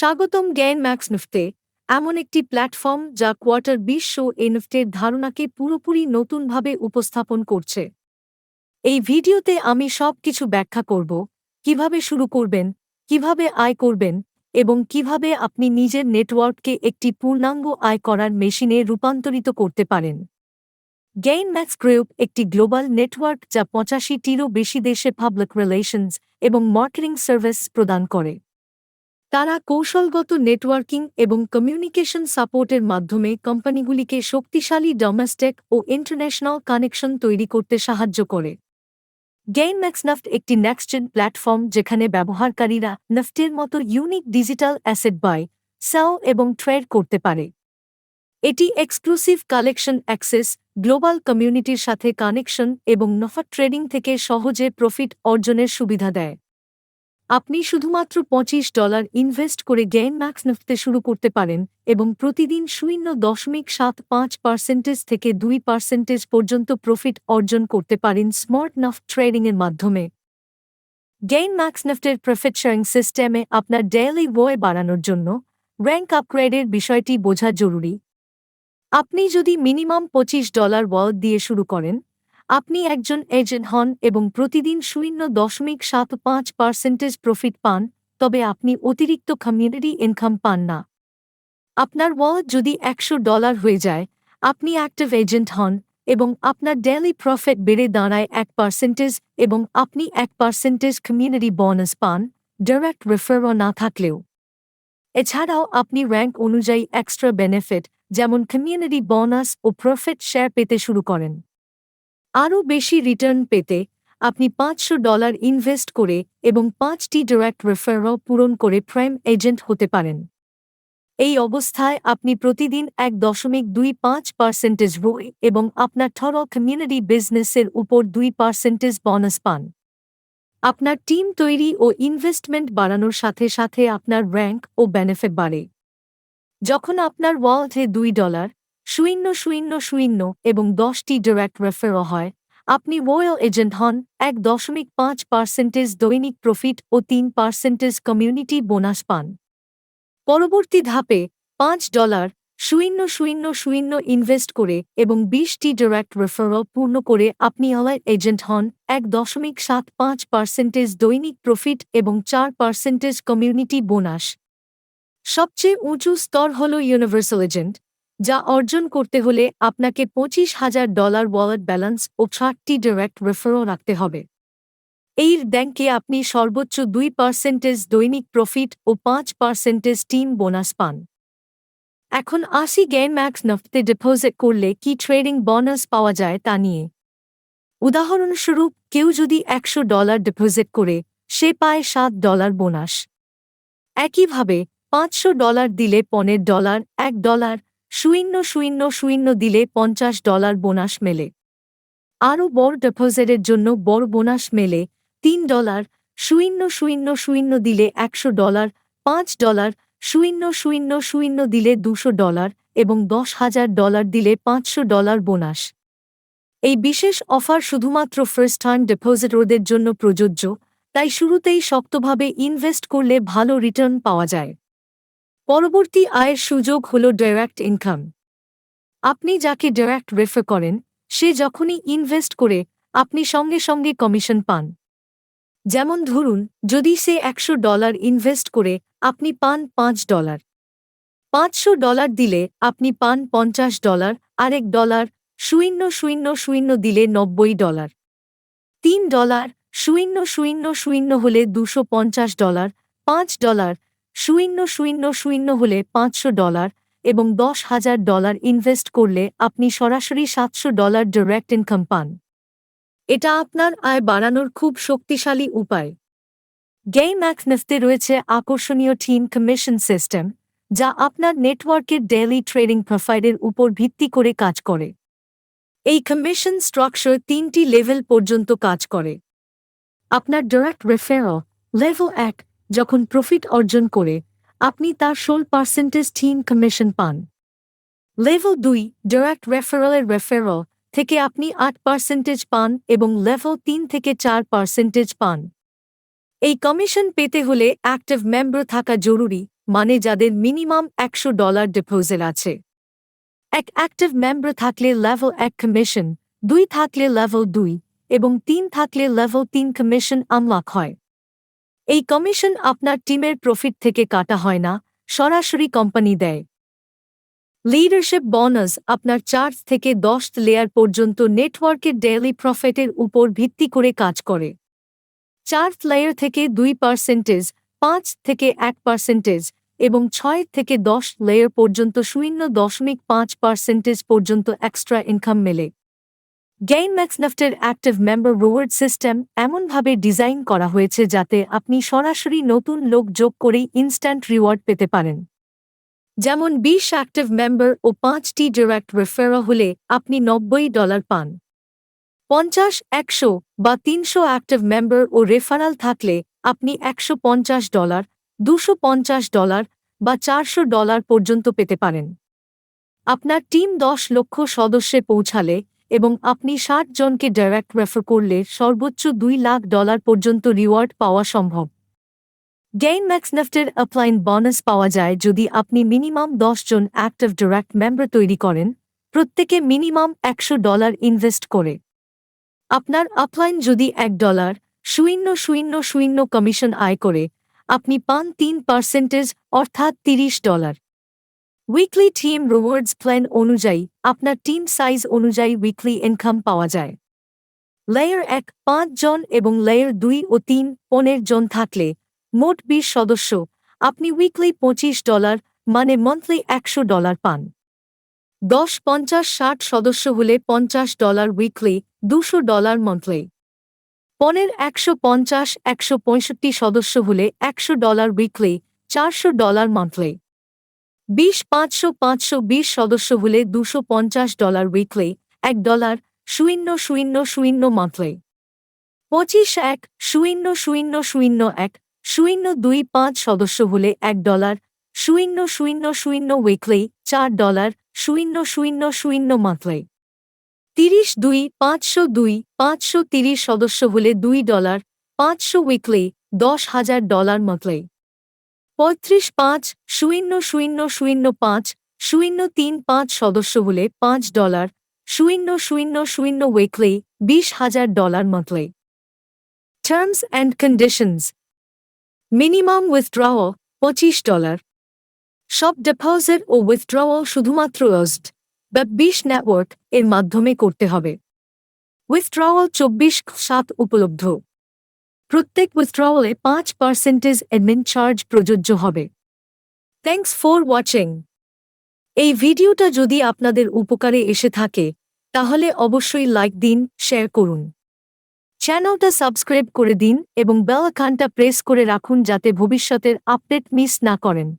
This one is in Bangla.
স্বাগতম গেইনম্যাক্স নিফটিতে, এমন একটি প্ল্যাটফর্ম যা কোয়ার্টার 20 এনএফটির ধারণাকে পুরোপুরি নতুনভাবে উপস্থাপন করছে। এই ভিডিওতে আমি সবকিছু ব্যাখ্যা করব, কিভাবে শুরু করবেন, কিভাবে আয় করবেন এবং কিভাবে আপনি নিজের নেটওয়ার্ককে একটি পূর্ণাঙ্গ আয় করার মেশিনে রূপান্তরিত করতে পারেন। গেইনম্যাক্স গ্রুপ একটি গ্লোবাল নেটওয়ার্ক যা 85টিরও বেশি দেশে পাবলিক রিলেশনস এবং মার্কেটিং সার্ভিস প্রদান করে। তারা কৌশলগত নেটওয়ার্কিং এবং কমিউনিকেশন সাপোর্টের মাধ্যমে কোম্পানিগুলিকে শক্তিশালী ডোমেস্টিক ও ইন্টারন্যাশনাল কানেকশন তৈরি করতে সাহায্য করে। গেইনম্যাক্স নিফটি একটি নেক্সট-জেন প্ল্যাটফর্ম যেখানে ব্যবহারকারীরা নিফটির মতো unique digital asset buy, sell এবং ট্রেড করতে পারে। এটি এক্সক্লুসিভ কালেকশন অ্যাক্সেস, গ্লোবাল কমিউনিটির সাথে কানেকশন এবং নফট ট্রেডিং থেকে সহজে প্রফিট অর্জনের সুবিধা দেয়। আপনি শুধুমাত্র $25 ইনভেস্ট করে গেইনম্যাক্স নিফটিতে শুরু করতে পারেন এবং প্রতিদিন 0.75% থেকে 2% পর্যন্ত প্রফিট অর্জন করতে পারেন স্মার্ট নফট ট্রেডিংয়ের মাধ্যমে। গেইনম্যাক্স নিফটির প্রফিট শেয়ারিং সিস্টেমে আপনার ডেইলি ওয়ে বাড়ানোর জন্য র্যাঙ্ক আপগ্রেডের বিষয়টি বোঝা জরুরি। আপনি যদি মিনিমাম $25 ওয়ালেট দিয়ে শুরু করেন, আপনি একজন এজেন্ট হন এবং প্রতিদিন 0.75% প্রফিট পান, তবে আপনি অতিরিক্ত কমিউনিটি ইনকাম পান না। আপনার ওয়ালেট যদি $100 হয়ে যায়, আপনি অ্যাক্টিভ এজেন্ট হন এবং আপনার ডেইলি প্রফিট বেড়ে দাঁড়ায় 1% এবং আপনি 1% কমিউনিটি বোনাস পান, ডাইরেক্ট রেফারও না থাকলেও। এছাড়াও আপনি র্যাঙ্ক অনুযায়ী এক্সট্রা বেনিফিট যেমন কমিউনিটি বোনাস ও প্রফিট শেয়ার পেতে শুরু করেন। আরও বেশি রিটার্ন পেতে আপনি $500 ইনভেস্ট করে এবং 5টি ডাইরেক্ট রেফারও পূরণ করে প্রাইম এজেন্ট হতে পারেন। এই অবস্থায় আপনি প্রতিদিন 1.25% রোই এবং আপনার থর কমিউনিটি বিজনেসের উপর 2% বোনাস পান। আপনার টিম তৈরি ও ইনভেস্টমেন্ট বাড়ানোর সাথে সাথে আপনার র্যাঙ্ক ও বেনিফিট বাড়ে। যখন আপনার ওয়ালেটে $2.000 এবং 10টি ডাইরেক্ট রেফারও হয়, আপনি রয়্যাল এজেন্ট হন, 1.5% দৈনিক প্রফিট ও 3% কমিউনিটি বোনাস পান। পরবর্তী ধাপে $5.000 ইনভেস্ট করে এবং 20টি ডাইরেক্ট রেফারও পূর্ণ করে আপনি অ্যালাইড এজেন্ট হন, 1.75% দৈনিক প্রফিট এবং 4% কমিউনিটি বোনাস। সবচেয়ে উঁচু স্তর হল ইউনিভার্সাল এজেন্ট, যা অর্জন করতে হলে আপনাকে $25,000 ওয়ালেট ব্যালেন্স ও 60টি ডাইরেক্ট রেফারও রাখতে হবে। এই র্যাঙ্কে আপনি সর্বোচ্চ 2% দৈনিক প্রফিট ও 5% টিম বোনাস পান। এখন আসি গেইনম্যাক্স নিফটিতে ডিপোজিট করলে কি ট্রেডিং বোনাস পাওয়া যায় তা নিয়ে। উদাহরণস্বরূপ, কেউ যদি $100 ডিপোজিট করে, সে পায় $7 বোনাস। একইভাবে $500 দিলে $15, $1.000 দিলে $50 বোনাস মেলে। আরও বড় ডিপোজিটের জন্য বড় বোনাস মেলে, $3.000 দিলে $100, $5.000 দিলে $200 এবং $10,000 দিলে $500 বোনাস। এই বিশেষ অফার শুধুমাত্র ফার্স্ট টাইম ডিপোজিটরদের জন্য প্রযোজ্য, তাই শুরুতেই শক্তভাবে ইনভেস্ট করলে ভালো রিটার্ন পাওয়া যায়। পরবর্তী আয়ের সুযোগ হল ডাইরেক্ট ইনকাম। আপনি যাকে ডাইরেক্ট রেফার করেন, সে যখনই ইনভেস্ট করে, আপনি সঙ্গে সঙ্গে কমিশন পান। যেমন ধরুন, যদি সে $100 ইনভেস্ট করে, আপনি পান $5। $500 দিলে আপনি পান $50, আর $1.000 দিলে $90। $3.000 হলে $250, $5.000 হলে $500 এবং $10,000 ইনভেস্ট করলে আপনি সরাসরি $700 ডাইরেক্ট ইনকাম পান। এটা আপনার আয় বাড়ানোর খুব শক্তিশালী উপায়। গেইনম্যাক্স নিফটিতে রয়েছে আকর্ষণীয় টিম কমিশন সিস্টেম, যা আপনার নেটওয়ার্কের ডেইলি ট্রেডিং প্রোফাইলের উপর ভিত্তি করে কাজ করে। এই কমিশন স্ট্রাকচার 3টি লেভেল পর্যন্ত কাজ করে। আপনার ডাইরেক্ট রেফারল লেভেল 1 যখন প্রফিট অর্জন করে, আপনি তার 16% টিম কমিশন পান। লেভেল 2 ডাইরেক্ট রেফারল থেকে আপনি 8% পান এবং লেভেল 3 থেকে 4% পান। এই কমিশন পেতে হলে অ্যাক্টিভ মেম্বার থাকা জরুরি, মানে যাদের মিনিমাম $100 ডিপোজিট আছে। এক অ্যাক্টিভ মেম্বার থাকলে লেভেল 1 কমিশন, 2 থাকলে লেভেল 2 এবং 3 থাকলে লেভেল 3 কমিশন আনলক হয়। এই কমিশন আপনার টিমের প্রফিট থেকে কাটা হয় না, সরাসরি কোম্পানি দেয়। লিডারশিপ বোনাস আপনার 4 থেকে 10 লেয়ার পর্যন্ত নেটওয়ার্কের ডেইলি প্রফিটের উপর ভিত্তি করে কাজ করে। 4 লেয়ার থেকে 2%, 5 থেকে 1% এবং 6 থেকে 10 লেয়ার পর্যন্ত 0.5% পর্যন্ত এক্সট্রা ইনকাম মেলে। গেইনম্যাক্সনেফটের অ্যাক্টিভ মেম্বার রিওয়ার্ড সিস্টেম এমনভাবে ডিজাইন করা হয়েছে যাতে আপনি সরাসরি নতুন লোক যোগ করেই ইনস্ট্যান্ট রিওয়ার্ড পেতে পারেন। যেমন 20 অ্যাক্টিভ মেম্বার ও 5টি ডিরেক্ট রেফারাল হলে আপনি $90 পান। 50, 100 বা 300 অ্যাক্টিভ মেম্বার ও রেফারাল থাকলে আপনি $150, $250 বা $400 পর্যন্ত পেতে পারেন। আপনার টিম 10 লক্ষ সদস্যে পৌঁছালে এবং আপনি 60 জনকে ডাইরেক্ট রেফার করলে সর্বোচ্চ $2 লাখ পর্যন্ত রিওয়ার্ড পাওয়া সম্ভব। গেইনম্যাক্সনেফটের আপলাইন বোনাস পাওয়া যায় যদি আপনি মিনিমাম 10 জন অ্যাক্টিভ ডাইরেক্ট মেম্বার তৈরি করেন, প্রত্যেকে মিনিমাম $100 ইনভেস্ট করে। আপনার আপলাইন যদি $1.000 কমিশন আয় করে, আপনি পান 3% অর্থাৎ $30। উইকলি টিম রিওয়ার্ডস প্ল্যান অনুযায়ী আপনার টিম সাইজ অনুযায়ী উইকলি ইনকাম পাওয়া যায়। লেয়ার 1 5 জন এবং লেয়ার 2 ও 3 15 জন থাকলে মোট 20 সদস্য, আপনি উইকলি $25 মানে মান্থলি $100 পান। 10, 50, 60 সদস্য হলে $50 উইকলি, $200 মান্থলি। 15, 150, 165 সদস্য হলে $100 উইকলি, $400 মান্থলি। 20, 500, 520 সদস্য হলে $250 উইকলি, $1.000 মান্থলি। 25, 1.000 025 সদস্য হলে $1.000 উইকলি, $4.000 মান্থলি। 30, 2, 502, 530 সদস্য হলে $2.500 উইকলি, $10,000 মান্থলি। 35, 5.000 035 সদস্য হলে $5.000 weekly, $20,000 monthly. Terms and conditions. Minimum withdrawal $25। সব ডিপোজিট ও উইথড্রওয়াল শুধুমাত্র ওয়েস্ট বা 20 নেটওয়ার্ক এর মাধ্যমে করতে হবে। উইথড্রওয়াল 24/7 উপলব্ধ। প্রত্যেক উইথড্রওয়ালে 5% অ্যাডমিন চার্জ প্রযোজ্য হবে। Thanks for watching. এই ভিডিওটা যদি আপনাদের উপকারে এসে থাকে তাহলে অবশ্যই লাইক দিন, শেয়ার করুন। চ্যানেলটা সাবস্ক্রাইব করে দিন এবং বেল আইকনটা প্রেস করে রাখুন যাতে ভবিষ্যতের আপডেট মিস না করেন।